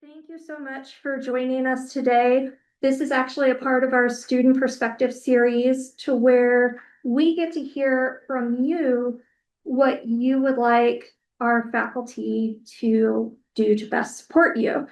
Thank you so much for joining us today. This is actually a part of our Student Perspective series to where we get to hear from you what you would like our faculty to do to best support you.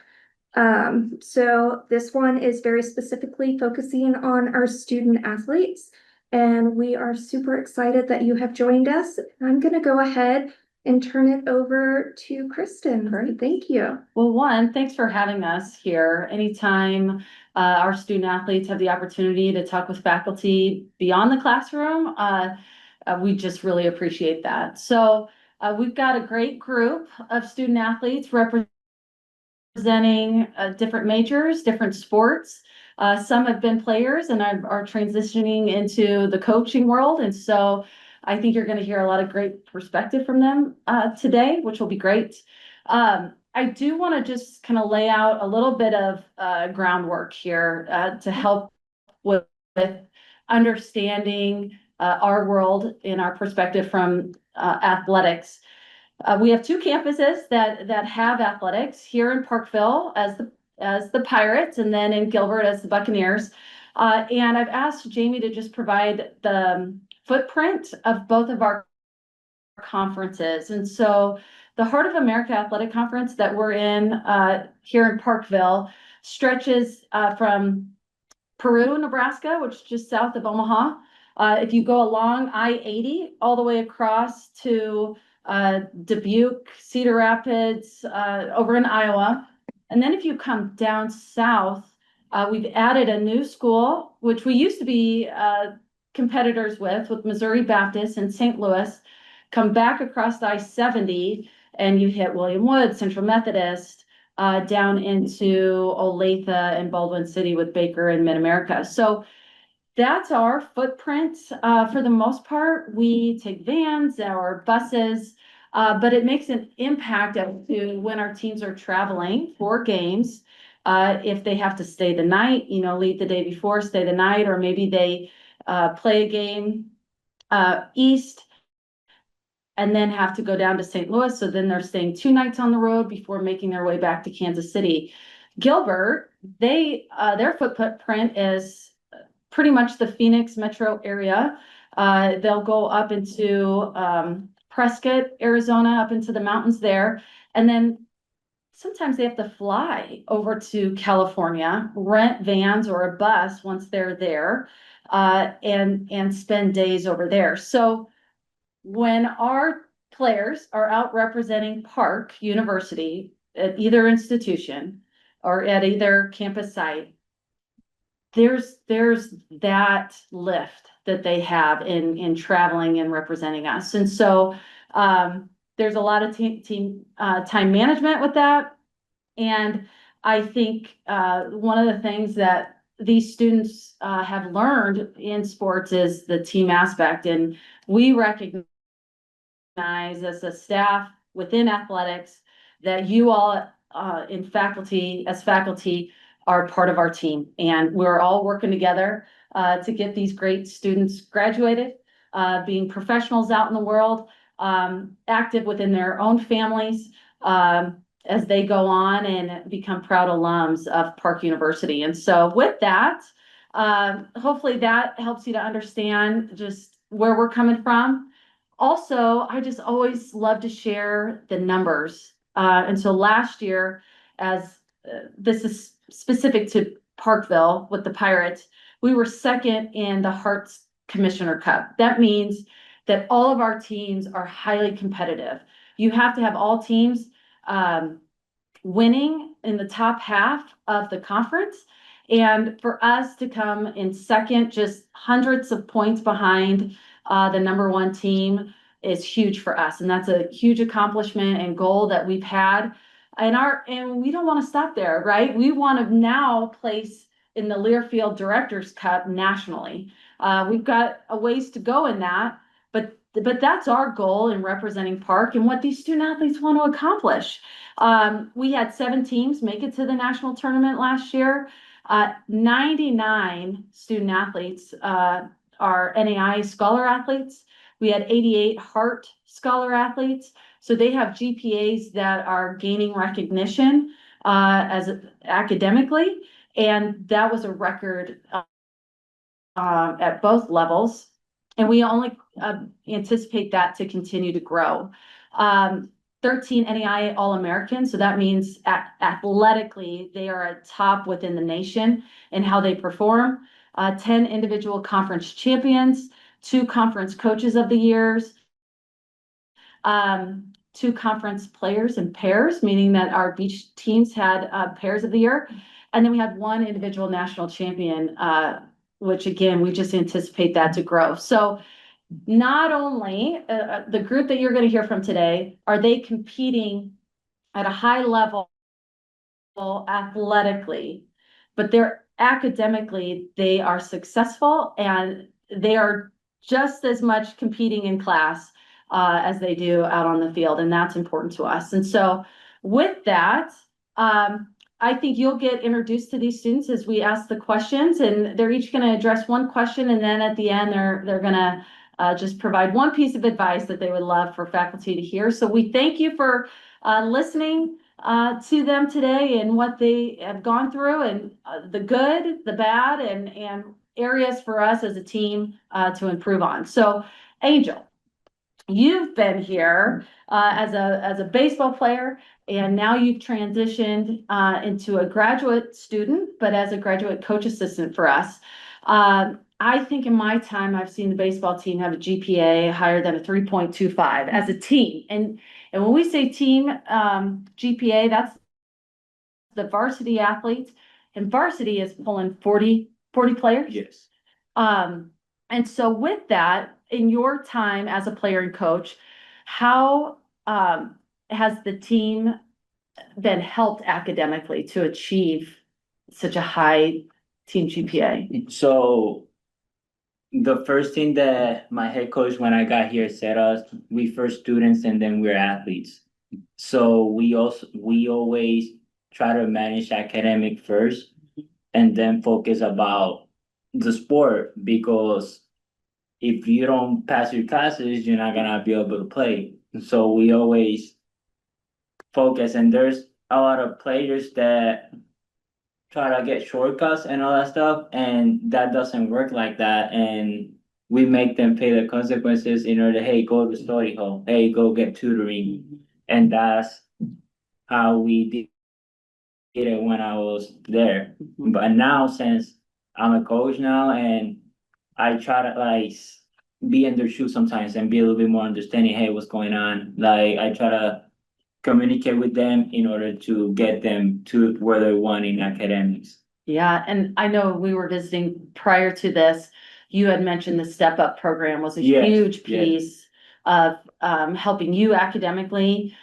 So this one is very specifically focusing on our student athletes, and we are super excited that you have joined us. I'm going to go ahead and turn it over to Kristin. Great. Thank you. Well, thanks for having us here. Anytime our student athletes have the opportunity to talk with faculty beyond the classroom, we just really appreciate that. So we've got a great group of student athletes representing different majors, different sports. Some have been players and are transitioning into the coaching world. And so I think you're going to hear a lot of great perspective from them today, which will be great. I do want to just kind of lay out a little bit of groundwork here to help with understanding our world and our perspective from athletics. We have two campuses that have athletics here in Parkville as the Pirates, and then in Gilbert as the Buccaneers. And I've asked Jamie to just provide the footprint of both of our conferences. And so the Heart of America Athletic Conference that we're in here in Parkville stretches from Peru, Nebraska, which is just south of Omaha. If you go along I-80 all the way across to Dubuque, Cedar Rapids, over in Iowa. And then if you come down south, we've added a new school, which we used to be competitors with Missouri Baptist in St. Louis. Come back across the I-70 and you hit William Wood, Central Methodist, down into Olathe and Baldwin City with Baker and Mid-America. So that's our footprint. For the most part, we take vans or buses, but it makes an impact as to when our teams are traveling for games. If they have to stay the night, leave the day before, stay the night, or maybe they play a game east and then have to go down to St. Louis. So then they're staying 2 nights on the road before making their way back to Kansas City. Gilbert, their footprint is pretty much the Phoenix metro area. They'll go up into Prescott, Arizona, up into the mountains there. And then sometimes they have to fly over to California, rent vans or a bus once they're there, and spend days over there. So when our players are out representing Park University at either institution or at either campus site, there's that lift that they have in traveling and representing us. And so there's a lot of team time management with that. And I think one of the things that these students have learned in sports is the team aspect. And we recognize as a staff within athletics that you all as faculty are part of our team. And we're all working together to get these great students graduated, being professionals out in the world, active within their own families, as they go on and become proud alums of Park University. And so with that, hopefully that helps you to understand just where we're coming from. Also, I just always love to share the numbers. And so last year, as this is specific to Parkville with the Pirates, we were second in the Hearts Commissioner Cup. That means that all of our teams are highly competitive. You have to have all teams winning in the top half of the conference. And for us to come in second, just hundreds of points behind the number one team is huge for us. And that's a huge accomplishment and goal that we've had. And we don't want to stop there, right? We want to now place in the Learfield Directors Cup nationally. We've got a ways to go in that, but that's our goal in representing Park and what these student athletes want to accomplish. We had 7 teams make it to the national tournament last year. 99 student athletes are NAI Scholar athletes. We had 88 Hart Scholar athletes. So they have GPAs that are gaining recognition academically, and that was a record at both levels. And we only anticipate that to continue to grow. 13 NAIA All-Americans, so that means athletically they are at top within the nation in how they perform. 10 individual conference champions, 2 conference coaches of the years, 2 conference players and pairs, meaning that our beach teams had pairs of the year. And then we had 1 individual national champion, which again, we just anticipate that to grow. So not only the group that you're going to hear from today, are they competing at a high level athletically, but they're academically, they are successful and they are just as much competing in class as they do out on the field. And that's important to us. And so with that, I think you'll get introduced to these students as we ask the questions, and they're each going to address one question. And then at the end, they're going to just provide one piece of advice that they would love for faculty to hear. So we thank you for listening to them today and what they have gone through, and the good, the bad, and areas for us as a team to improve on. So Angel, you've been here as a baseball player, and now you've transitioned into a graduate student, but as a graduate coach assistant for us. I think in my time, I've seen the baseball team have a GPA higher than a 3.25 as a team. And when we say team GPA, that's the varsity athletes, and varsity is pulling 40 players. Yes. And so with that, in your time as a player and coach, how has the team been helped academically to achieve such a high team GPA? So the first thing that my head coach when I got here said us, we first students and then we're athletes. So we always try to manage academic first and then focus about the sport, because if you don't pass your classes, you're not gonna be able to play. So we always focus, and there's a lot of players that try to get shortcuts and all that stuff, and that doesn't work like that. And we make them pay the consequences in order, hey, go to study hall, hey, go get tutoring. And that's how we did it when I was there. But now, since I'm a coach now, and I try to like be in their shoes sometimes and be a little bit more understanding, hey, what's going on? Like I try to communicate with them in order to get them to where they want in academics. Yeah, and I know we were visiting prior to this, you had mentioned the Step Up program was a Yes, huge yes. piece of helping you academically,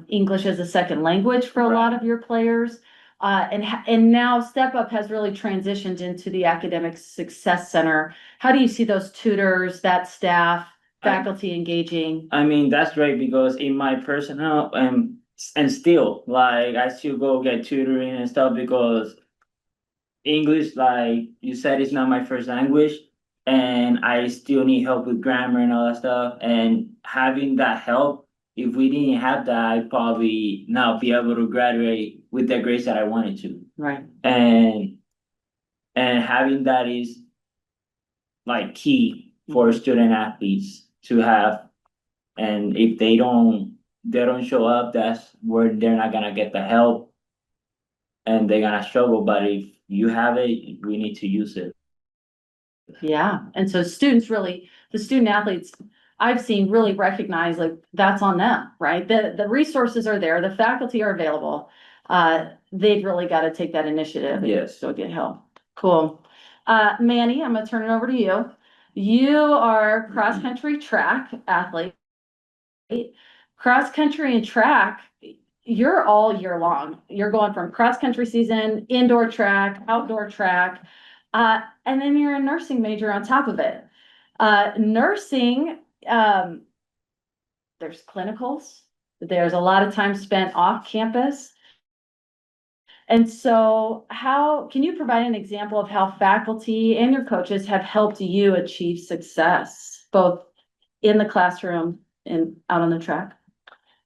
English as a second language for a lot Right. of your players. And now Step Up has really transitioned into the Academic Success Center. How do you see those tutors, that staff, faculty engaging? I mean, that's great, because in my personal and still like I still go get tutoring and stuff, because English, like you said, is not my first language, and I still need help with grammar and all that stuff. And having that help, if we didn't have that, I'd probably not be able to graduate with the grades that I wanted to. Right. And having that is like key for student athletes to have. And if they don't show up, that's where they're not gonna get the help and they're gonna struggle. But if you have it, we need to use it. Yeah, and so students really, the student athletes I've seen really recognize like that's on them, right? The resources are there, the faculty are available. They've really got to take that initiative and Yes. go get help. Cool. Manny, I'm gonna turn it over to you. You are cross-country track athlete. Cross-country and track, you're all year long. You're going from cross-country season, indoor track, outdoor track. And then you're a nursing major on top of it. Nursing, there's clinicals, there's a lot of time spent off campus. And so how can you provide an example of how faculty and your coaches have helped you achieve success, both in the classroom and out on the track?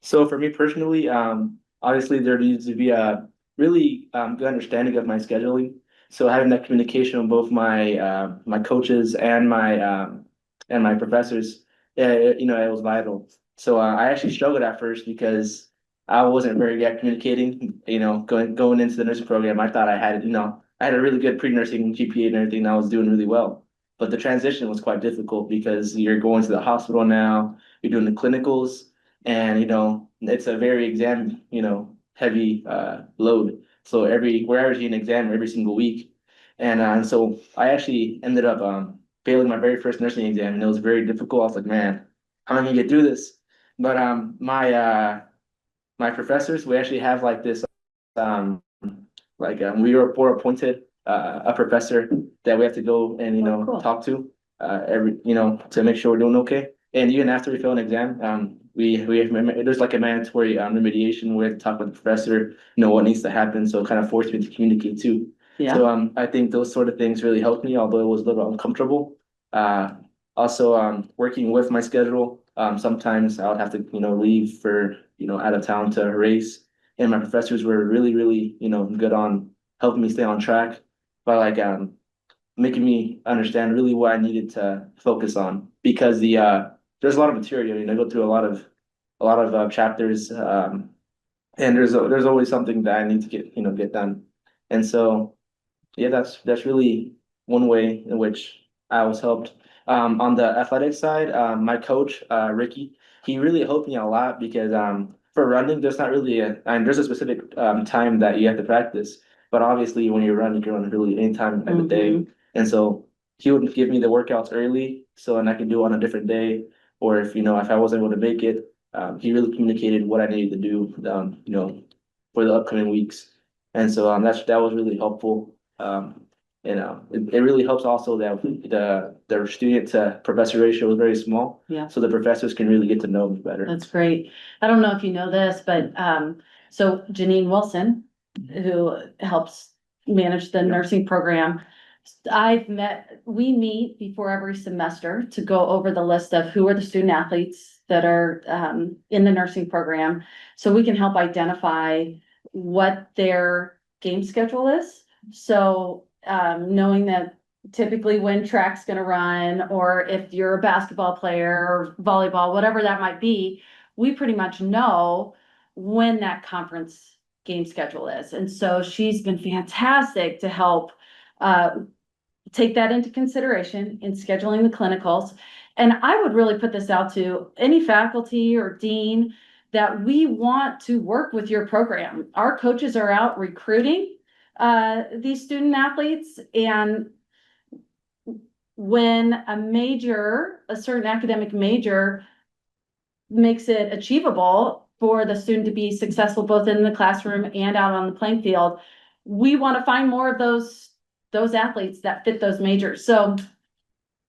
So for me personally, obviously there needs to be a really good understanding of my scheduling. So having that communication with both my coaches and my professors, it was vital. So I actually struggled at first because I wasn't very good at communicating. Going into the nursing program, I thought I had a really good pre-nursing GPA and everything. And I was doing really well, but the transition was quite difficult because you're going to the hospital now, you're doing the clinicals, and it's a very exam heavy load. So we're averaging an exam every single week, and so I actually ended up failing my very first nursing exam, and it was very difficult. I was like, man, how am I gonna get through this? But my professors, we actually have like this um we're appointed a professor that we have to go and Cool. talk to every to make sure we're doing okay. And even after we fail an exam, there's like a mandatory remediation where we have to talk with the professor, what needs to happen. So it kind of forced me to communicate too. Yeah. So I think those sort of things really helped me, although it was a little uncomfortable. Uh, Also, working with my schedule, sometimes I would have to leave for out of town to race, and my professors were really, really, good on helping me stay on track by like making me understand really what I needed to focus on because there's a lot of material, I go through a lot of chapters, and there's always something that I need to get done. And so yeah, that's really one way in which I was helped. On the athletic side, my coach, Ricky, he really helped me a lot because for running, there's not really there's a specific time that you have to practice. But obviously, when you're running, you can run really any time of the day. And so he would give me the workouts early, so and I could do it on a different day. Or if I wasn't able to make it, he really communicated what I needed to do, for the upcoming weeks. And so that was really helpful. It really helps also that the student to professor ratio is very small. Yeah. So the professors can really get to know me better. That's great. I don't know if you know this, but so Janine Wilson, who helps manage the nursing program, we meet before every semester to go over the list of who are the student athletes that are in the nursing program, so we can help identify what their game schedule is. So knowing that typically when track's gonna run, or if you're a basketball player or volleyball, whatever that might be, we pretty much know when that conference game schedule is. And so she's been fantastic to help take that into consideration in scheduling the clinicals. And I would really put this out to any faculty or dean that we want to work with your program. Our coaches are out recruiting these student athletes, and when a certain academic major makes it achievable for the student to be successful both in the classroom and out on the playing field, we want to find more of those athletes that fit those majors. So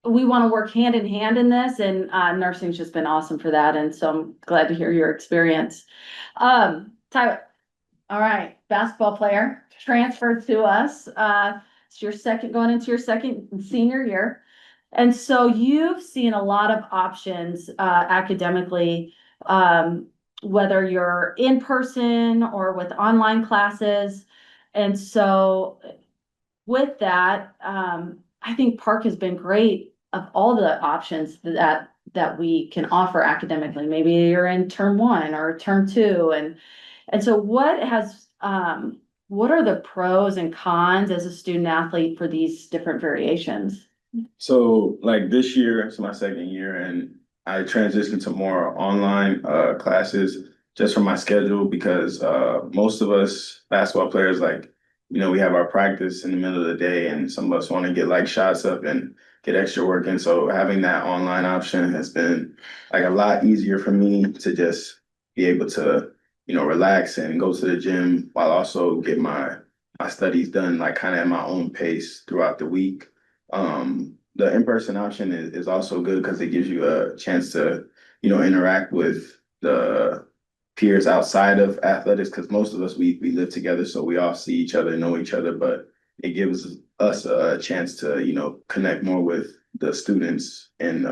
we want to work hand in hand in this, and nursing's just been awesome for that. And so I'm glad to hear your experience. Tyler, all right, basketball player, transferred to us. It's going into your second senior year. And so you've seen a lot of options academically, whether you're in person or with online classes. And so with that, I think Park has been great of all the options that we can offer academically. Maybe you're in term 1 or term 2, and so what are the pros and cons as a student athlete for these different variations? So like this year, it's my second year, and I transitioned to more online classes just for my schedule because most of us basketball players, like, we have our practice in the middle of the day, and some of us want to get like shots up and get extra work. And so having that online option has been like a lot easier for me to just be able to, relax and go to the gym while also get my studies done, like kind of at my own pace throughout the week. The in-person option is also good because it gives you a chance to, interact with the peers outside of athletics, because most of us, we live together, so we all see each other, know each other, but it gives us a chance to, connect more with the students and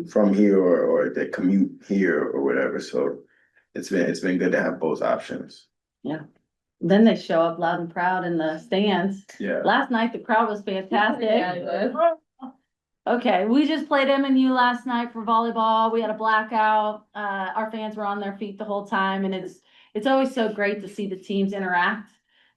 from here or that commute here or whatever. So it's been good to have both options. Yeah. Then they show up loud and proud in the stands. Yeah. Last night, the crowd was fantastic. Yeah, it was. Okay, we just played MNU last night for volleyball. We had a blackout. Our fans were on their feet the whole time, and it's always so great to see the teams interact.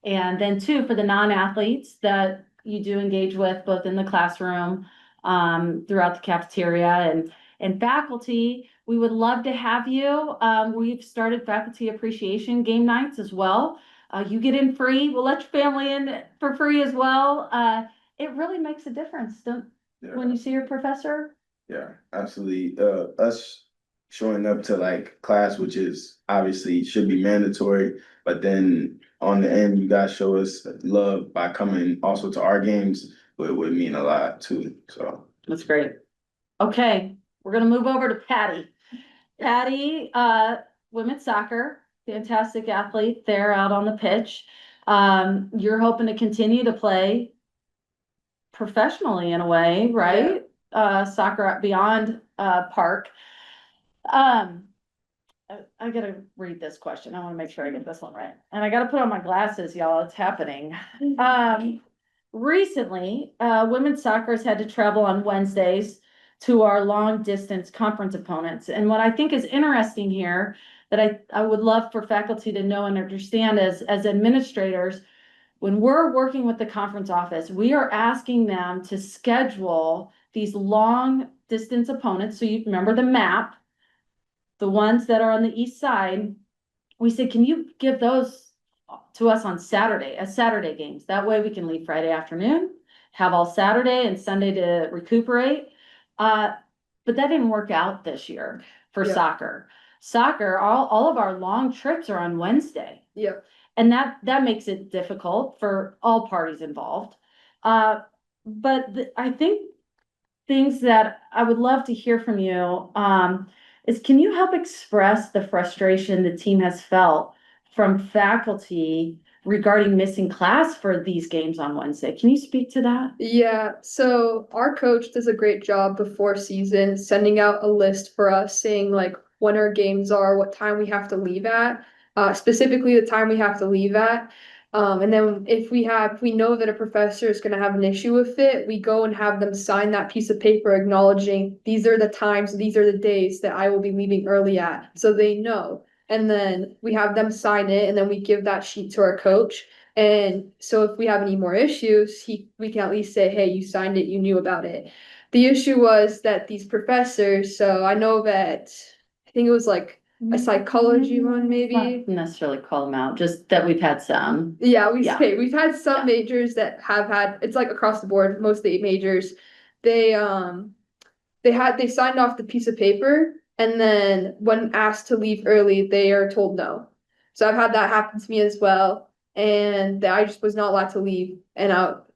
And then too, for the non-athletes that you do engage with both in the classroom, throughout the cafeteria and faculty, we would love to have you. We've started faculty appreciation game nights as well. You get in free. We'll let your family in for free as well. It really makes a difference, when you see your professor. Yeah, absolutely. Us showing up to like class, which is obviously should be mandatory, but then on the end, you guys show us love by coming also to our games, would mean a lot too. So That's great. Okay, we're gonna move over to Patty. Patty, women's soccer, fantastic athlete there out on the pitch. You're hoping to continue to play professionally in a way, right? Soccer beyond park. I gotta read this question. I wanna make sure I get this one right. And I gotta put on my glasses, y'all. It's happening. Recently, women's soccer has had to travel on Wednesdays to our long distance conference opponents. And what I think is interesting here that I would love for faculty to know and understand as administrators, when we're working with the conference office, we are asking them to schedule these long distance opponents. So you remember the map, the ones that are on the east side. We said, can you give those to us on Saturday, as Saturday games? That way we can leave Friday afternoon, have all Saturday and Sunday to recuperate. But that didn't work out this year for soccer. Soccer, all of our long trips are on Wednesday. Yep. And that makes it difficult for all parties involved. But I think things that I would love to hear from you, is can you help express the frustration the team has felt from faculty regarding missing class for these games on Wednesday? Can you speak to that? Yeah, so our coach does a great job before season sending out a list for us saying like when our games are, what time we have to leave at, specifically the time we have to leave at. And then if we know that a professor is going to have an issue with it, we go and have them sign that piece of paper acknowledging these are the times, these are the days that I will be leaving early at, so they know. And then we have them sign it, and then we give that sheet to our coach. And so if we have any more issues, we can at least say, hey, you signed it, you knew about it. The issue was that these professors, so I know that, I think it was like a psychology one, maybe. Not necessarily call them out, just that we've had some. Yeah, Yeah. we've had some majors that have had, it's like across the board, most of the 8 majors. They signed off the piece of paper, and then when asked to leave early, they are told no. So I've had that happen to me as well, and I just was not allowed to leave,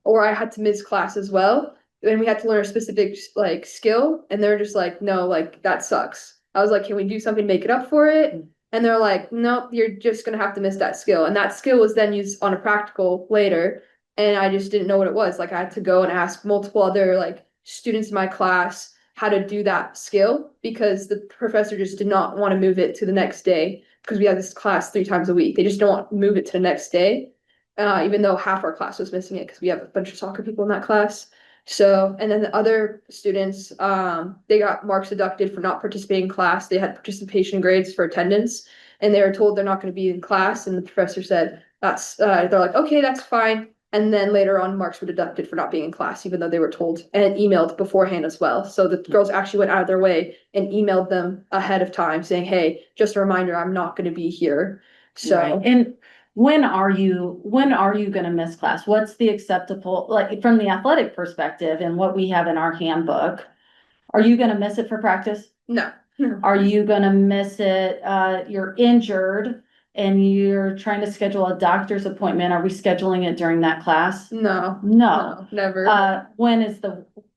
or I had to miss class as well. And we had to learn a specific like skill, and they're just like, no, like that sucks. I was like, can we do something to make it up for it? And they're like, nope, you're just gonna have to miss that skill. And that skill was then used on a practical later, and I just didn't know what it was. Like I had to go and ask multiple other like students in my class how to do that skill, because the professor just did not want to move it to the next day, because we had this class 3 times a week. They just don't want to move it to the next day, even though half our class was missing it because we have a bunch of soccer people in that class. So, and then the other students, they got marks deducted for not participating in class. They had participation grades for attendance, and they were told they're not going to be in class. And the professor said, they're like, okay, that's fine. And then later on, marks were deducted for not being in class, even though they were told and emailed beforehand as well. So the girls actually went out of their way and emailed them ahead of time saying, hey, just a reminder, I'm not going to be here. So, Right. And when are you gonna miss class? What's the acceptable, like from the athletic perspective and what we have in our handbook? Are you gonna miss it for practice? no. Are you gonna miss it, you're injured and you're trying to schedule a doctor's appointment? Are we scheduling it during that class? No, No. never. When is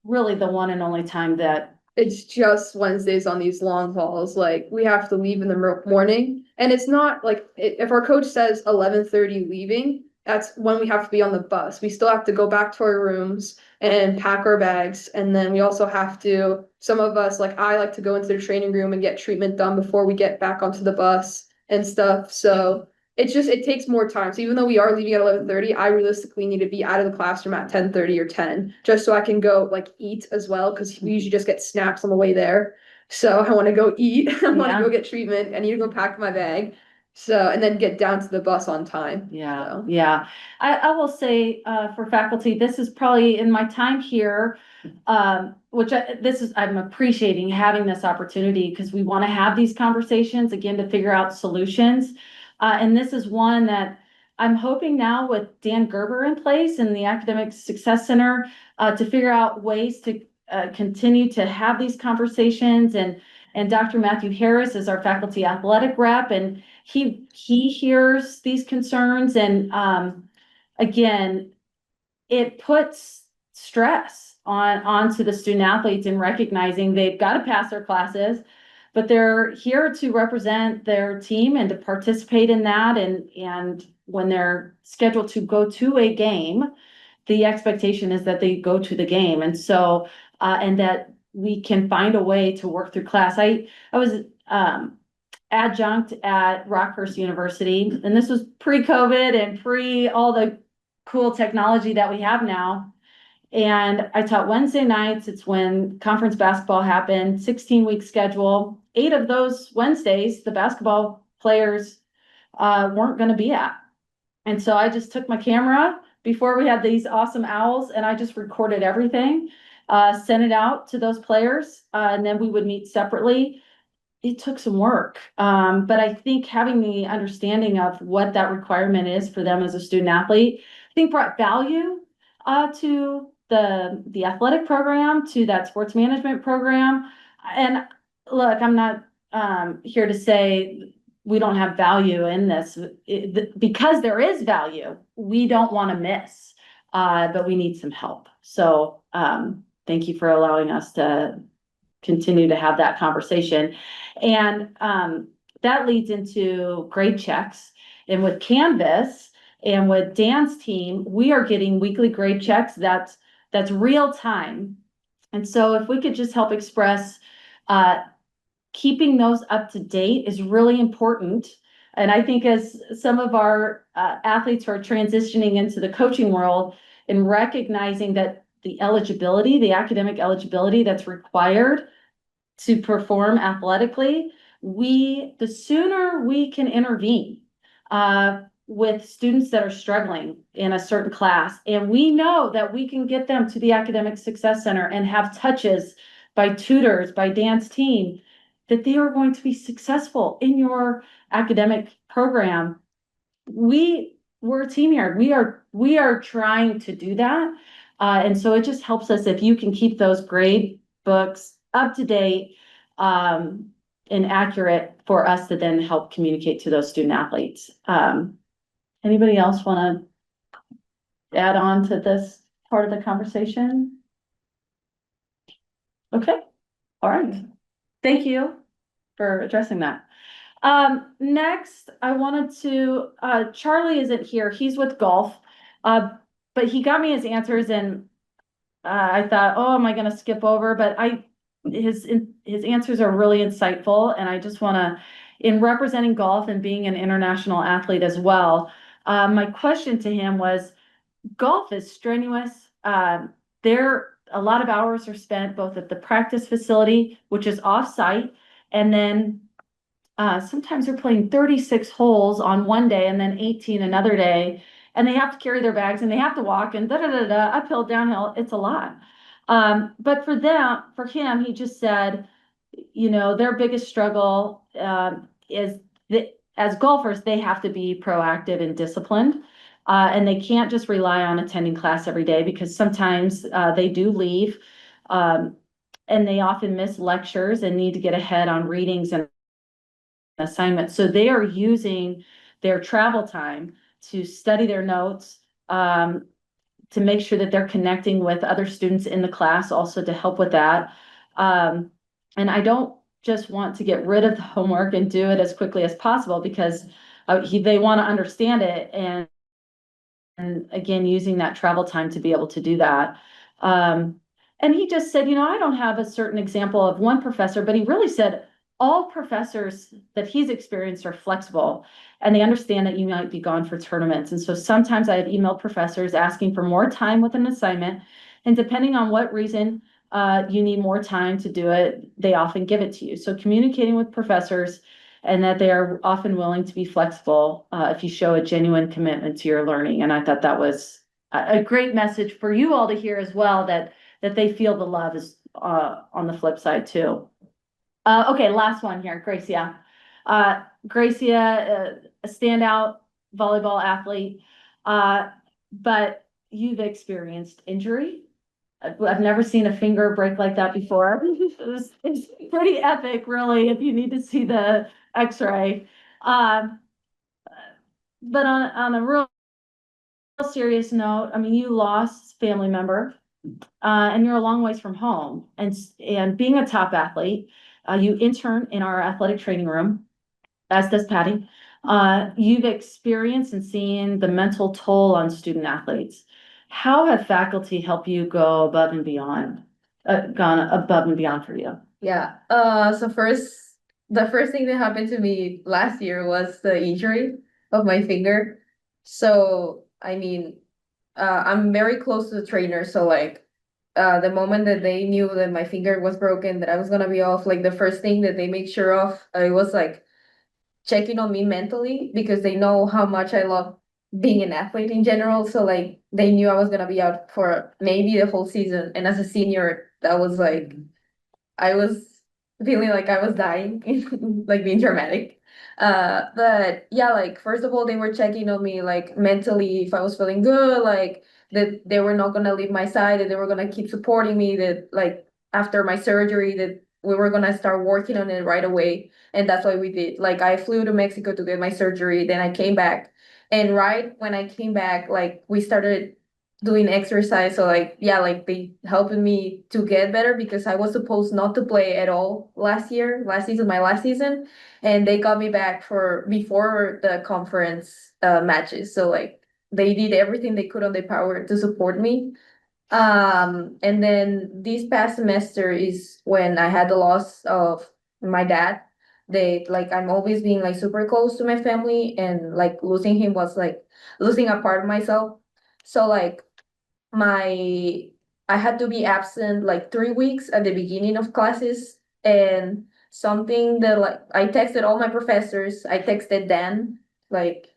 really the one and only time that, It's just Wednesdays on these long hauls. Like we have to leave in the morning, and it's not like if our coach says 11:30 leaving, that's when we have to be on the bus. We still have to go back to our rooms and pack our bags, and then we also have to. Some of us, like I, like to go into the training room and get treatment done before we get back onto the bus and stuff. So it takes more time. So even though we are leaving at 11:30, I realistically need to be out of the classroom at 10:30 or 10, just so I can go like eat as well, because we usually just get snacks on the way there. So I want to go eat. I want to Yeah. go get treatment. I need to go pack my bag. So, and then get down to the bus on time. Yeah, So. yeah. I will say, for faculty, this is probably in my time here, I'm appreciating having this opportunity because we want to have these conversations again to figure out solutions. And this is one that I'm hoping now with Dan Gerber in place and the Academic Success Center, to figure out ways to continue to have these conversations, and Dr. Matthew Harris is our faculty athletic rep, and he hears these concerns, and again, it puts stress onto the student athletes in recognizing they've got to pass their classes, but they're here to represent their team and to participate in that, and when they're scheduled to go to a game, the expectation is that they go to the game, and so and that we can find a way to work through class. I was adjunct at Rockhurst University, and this was pre-COVID and pre all the cool technology that we have now. And I taught Wednesday nights. It's when conference basketball happened, 16-week schedule. 8 of those Wednesdays, the basketball players weren't going to be at. And so I just took my camera before we had these awesome owls, and I just recorded everything, sent it out to those players, and then we would meet separately. It took some work, but I think having the understanding of what that requirement is for them as a student athlete, I think brought value to the athletic program, to that sports management program. And look, I'm not here to say we don't have value in this, because there is value. We don't want to miss, but we need some help. So thank you for allowing us to continue to have that conversation. And that leads into grade checks. And with Canvas and with Dan's team, we are getting weekly grade checks that's real time. And so if we could just help express, keeping those up to date is really important. And I think as some of our athletes who are transitioning into the coaching world and recognizing that the eligibility, the academic eligibility that's required to perform athletically, the sooner we can intervene with students that are struggling in a certain class, and we know that we can get them to the Academic Success Center and have touches by tutors, by Dan's team, that they are going to be successful in your academic program. We're a team here. We are trying to do that. And so it just helps us if you can keep those grade books up to date, and accurate for us to then help communicate to those student athletes. Anybody else want to add on to this part of the conversation? Okay, all right. Thank you for addressing that. Next, I wanted to, Charlie isn't here. He's with golf, but he got me his answers, and I thought, oh, am I going to skip over? But his answers are really insightful, and I just want to, in representing golf and being an international athlete as well, my question to him was, golf is strenuous. A lot of hours are spent both at the practice facility, which is off-site, and then sometimes they're playing 36 holes on one day and then 18 another day, and they have to carry their bags and they have to walk and uphill, downhill. It's a lot. But for him, he just said, their biggest struggle is that as golfers, they have to be proactive and disciplined. And they can't just rely on attending class every day, because sometimes they do leave, and they often miss lectures and need to get ahead on readings and assignments. So they are using their travel time to study their notes, to make sure that they're connecting with other students in the class, also to help with that. And I don't just want to get rid of the homework and do it as quickly as possible, because they want to understand it, and again, using that travel time to be able to do that. And he just said, I don't have a certain example of one professor, but he really said all professors that he's experienced are flexible and they understand that you might be gone for tournaments. And so sometimes I have emailed professors asking for more time with an assignment. And depending on what reason you need more time to do it, they often give it to you. So communicating with professors and that they are often willing to be flexible if you show a genuine commitment to your learning. And I thought that was a great message for you all to hear as well, that they feel the love is on the flip side too. Okay, last one here, Gracia. Gracia, a standout volleyball athlete, but you've experienced injury. I've never seen a finger break like that before. It's pretty epic, really, if you need to see the X-ray. But on a real serious note, I mean, you lost a family member, and you're a long ways from home. And being a top athlete, you intern in our athletic training room, as does Patty. You've experienced and seen the mental toll on student athletes. How have faculty helped you go above and beyond, gone above and beyond for you? Yeah, so the first thing that happened to me last year was the injury of my finger. So, I mean, I'm very close to the trainer, so like, the moment that they knew that my finger was broken, that I was gonna be off, like the first thing that they make sure of, it was like checking on me mentally because they know how much I love being an athlete in general. So like, they knew I was gonna be out for maybe the whole season, and as a senior, that was like, I was feeling like I was dying, like being dramatic. But yeah, like first of all, they were checking on me like mentally if I was feeling good, like that they were not gonna leave my side, that they were gonna keep supporting me, that like after my surgery that we were gonna start working on it right away. And that's what we did. Like I flew to Mexico to get my surgery, then I came back. And right when I came back, like we started doing exercise. So like, yeah, like they helping me to get better because I was supposed not to play at all last season, my last season. And they got me back for before the conference matches. So like they did everything they could on their power to support me. And then this past semester is when I had the loss of my dad. They like I'm always being like super close to my family, and like losing him was like losing a part of myself. So like my I had to be absent like 3 weeks at the beginning of classes, and something that like I texted all my professors, I texted Dan, like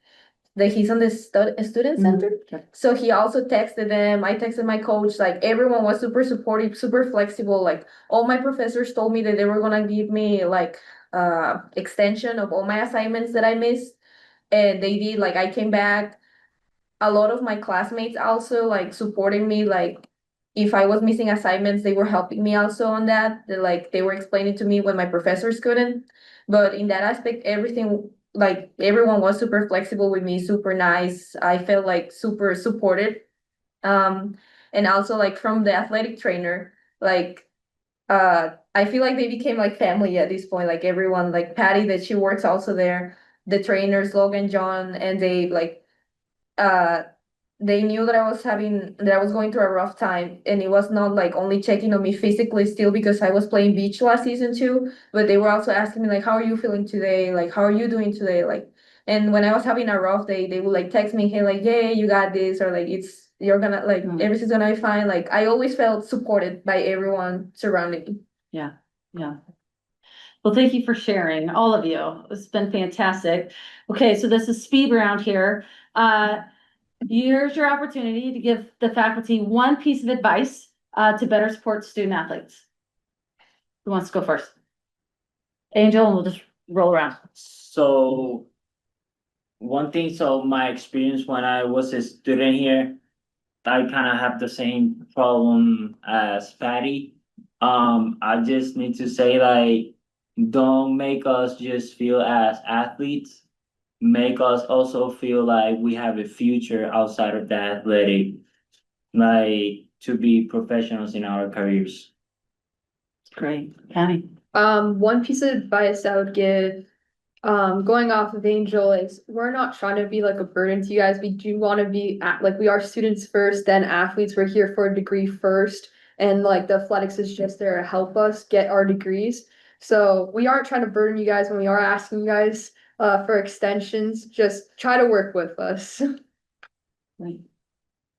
that he's on the student center. So he also texted them. I texted my coach, like everyone was super supportive, super flexible. Like all my professors told me that they were gonna give me like extension of all my assignments that I missed. And they did, like I came back, a lot of my classmates also like supporting me, like if I was missing assignments they were helping me also on that. They were explaining to me what my professors couldn't. But in that aspect, everything, like everyone was super flexible with me, super nice. I felt like super supported. And also like from the athletic trainer, like I feel like they became like family at this point. Like everyone, like Patty, that she works also there, the trainers Logan, John, and they like uh they knew that I was going through a rough time, and it was not like only checking on me physically still because I was playing beach last season too, but they were also asking me like, how are you feeling today, like how are you doing today, like. And when I was having a rough day, they would like text me, hey, like, yeah, you got this, or like you're gonna like everything's gonna be fine. Like I always felt supported by everyone surrounding me. Yeah, yeah. Well, thank you for sharing, all of you. It's been fantastic. Okay, so this is speed round here. Here's your opportunity to give the faculty one piece of advice to better support student athletes. Who wants to go first? Angel, and we'll just roll around. So one thing, so my experience when I was a student here, I kind of have the same problem as Patty. I just need to say like, don't make us just feel as athletes. Make us also feel like we have a future outside of the athletic, like to be professionals in our careers. Great, Patty. One piece of advice I would give, going off of Angel, is we're not trying to be like a burden to you guys. We do want to be like, we are students first, then athletes. We're here for a degree first. And like the athletics is just there to help us get our degrees. So we aren't trying to burden you guys when we are asking you guys for extensions. Just try to work with us.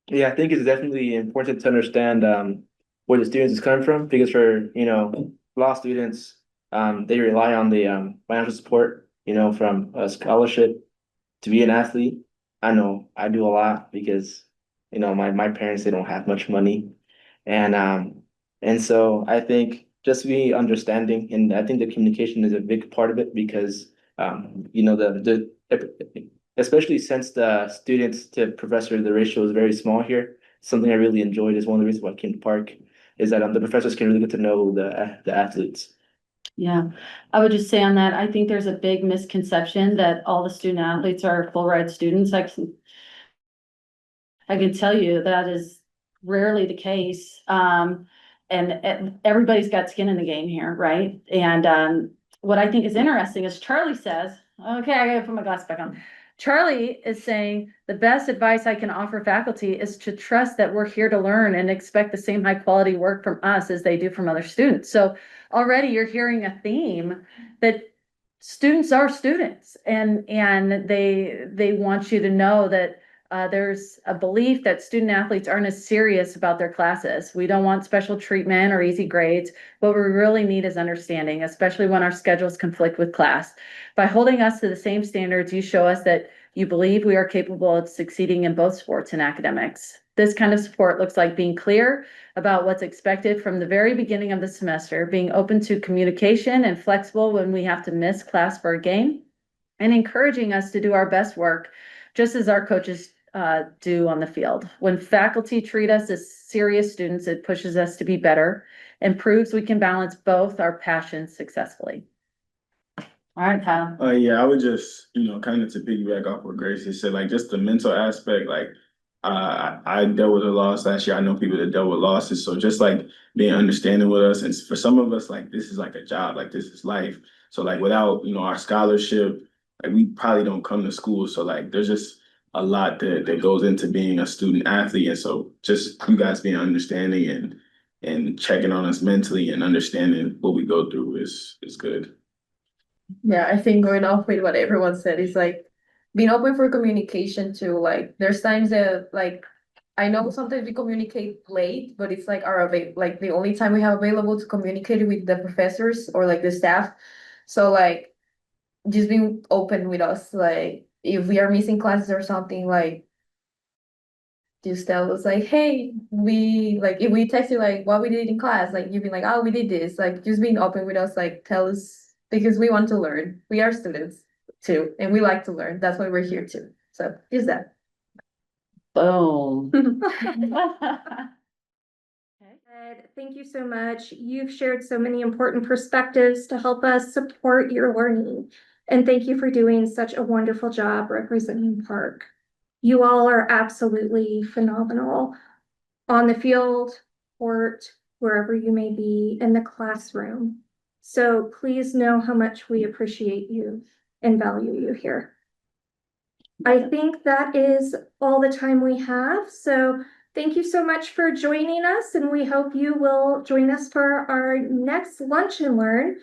Yeah, I think it's definitely important to understand where the students is coming from because for, a lot of students, they rely on the financial support, from a scholarship to be an athlete. I know I do a lot because, my parents, they don't have much money. And so I think just be understanding, and I think the communication is a big part of it because especially since the students to professor, the ratio is very small here. Something I really enjoyed is one of the reasons why I came to Park is that the professors can really get to know the athletes. Yeah, I would just say on that, I think there's a big misconception that all the student athletes are full ride students. I can tell you that is rarely the case. And everybody's got skin in the game here, right? And what I think is interesting is Charlie says, okay, I gotta put my glasses back on. Charlie is saying the best advice I can offer faculty is to trust that we're here to learn and expect the same high quality work from us as they do from other students. So already you're hearing a theme that students are students and they want you to know that there's a belief that student athletes aren't as serious about their classes. We don't want special treatment or easy grades. What we really need is understanding, especially when our schedules conflict with class. By holding us to the same standards, you show us that you believe we are capable of succeeding in both sports and academics. This kind of support looks like being clear about what's expected from the very beginning of the semester, being open to communication and flexible when we have to miss class for a game, and encouraging us to do our best work, just as our coaches do on the field. When faculty treat us as serious students, it pushes us to be better and proves we can balance both our passions successfully. All right, Kyle. Yeah, I would just, kind of to piggyback off what Grace has said, like just the mental aspect, like I dealt with a loss last year. I know people that dealt with losses. So just like being understanding with us. And for some of us, like this is like a job, like this is life. So like without, our scholarship, like we probably don't come to school. So like there's just a lot that goes into being a student athlete. And so just you guys being understanding and checking on us mentally and understanding what we go through is good. Yeah, I think going off with what everyone said is like being open for communication too. Like there's times that like I know sometimes we communicate late, but it's like like the only time we have available to communicate with the professors or like the staff. So like just being open with us, like if we are missing classes or something, like just tell us like, hey, we like if we text you like what we did in class, like you've been like, oh, we did this, like just being open with us, like tell us because we want to learn. We are students too, and we like to learn. That's why we're here too. So just that. Boom. Ed, thank you so much. You've shared so many important perspectives to help us support your learning. And thank you for doing such a wonderful job representing Park. You all are absolutely phenomenal on the field, court, wherever you may be in the classroom. So please know how much we appreciate you and value you here. I think that is all the time we have. So thank you so much for joining us, and we hope you will join us for our next Lunch and Learn,